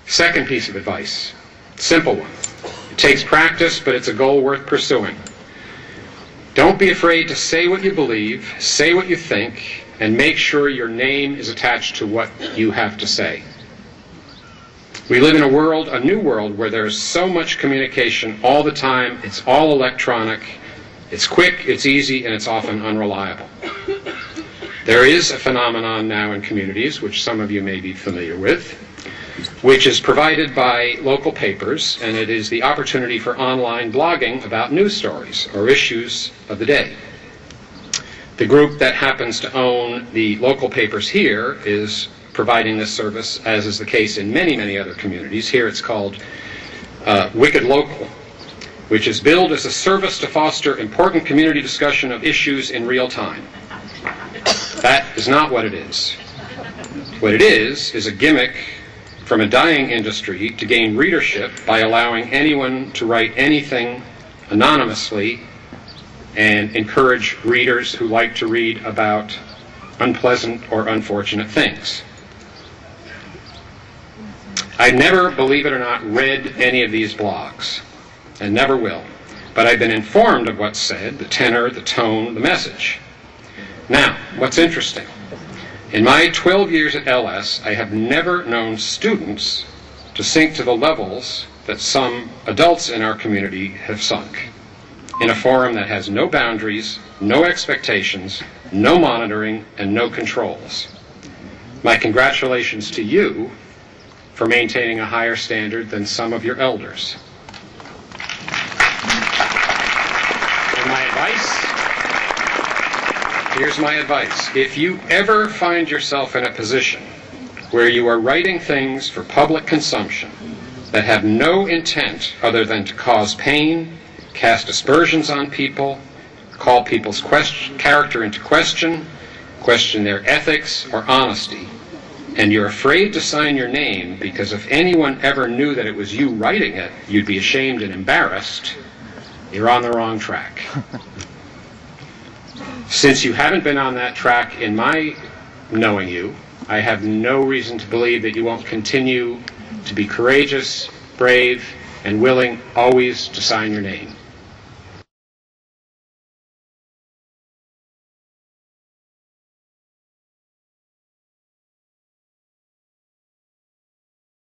Second piece of advice, simple one. It takes practice, but it's a goal worth pursuing. Don't be afraid to say what you believe, say what you think, and make sure your name is attached to what you have to say. We live in a world, a new world, where there's so much communication all the time. It's all electronic. It's quick, it's easy, and it's often unreliable. There is a phenomenon now in communities, which some of you may be familiar with, which is provided by local papers, and it is the opportunity for online blogging about news stories or issues of the day. The group that happens to own the local papers here is providing this service, as is the case in many, many other communities. Here it's called Wicked Local, which is billed as a service to foster important community discussion of issues in real time. That is not what it is. What it is a gimmick from a dying industry to gain readership by allowing anyone to write anything anonymously and encourage readers who like to read about unpleasant or unfortunate things. I never, believe it or not, read any of these blogs, and never will. But I've been informed of what's said, the tenor, the tone, the message. Now, what's interesting, in my 12 years at LS, I have never known students to sink to the levels that some adults in our community have sunk, in a forum that has no boundaries, no expectations, no monitoring, and no controls. My congratulations to you for maintaining a higher standard than some of your elders. And my advice? Here's my advice. If you ever find yourself in a position where you are writing things for public consumption that have no intent other than to cause pain, cast aspersions on people, call people's character into question their ethics or honesty, and you're afraid to sign your name because if anyone ever knew that it was you writing it, you'd be ashamed and embarrassed, you're on the wrong track. Since you haven't been on that track in my knowing you, I have no reason to believe that you won't continue to be courageous, brave, and willing always to sign your name.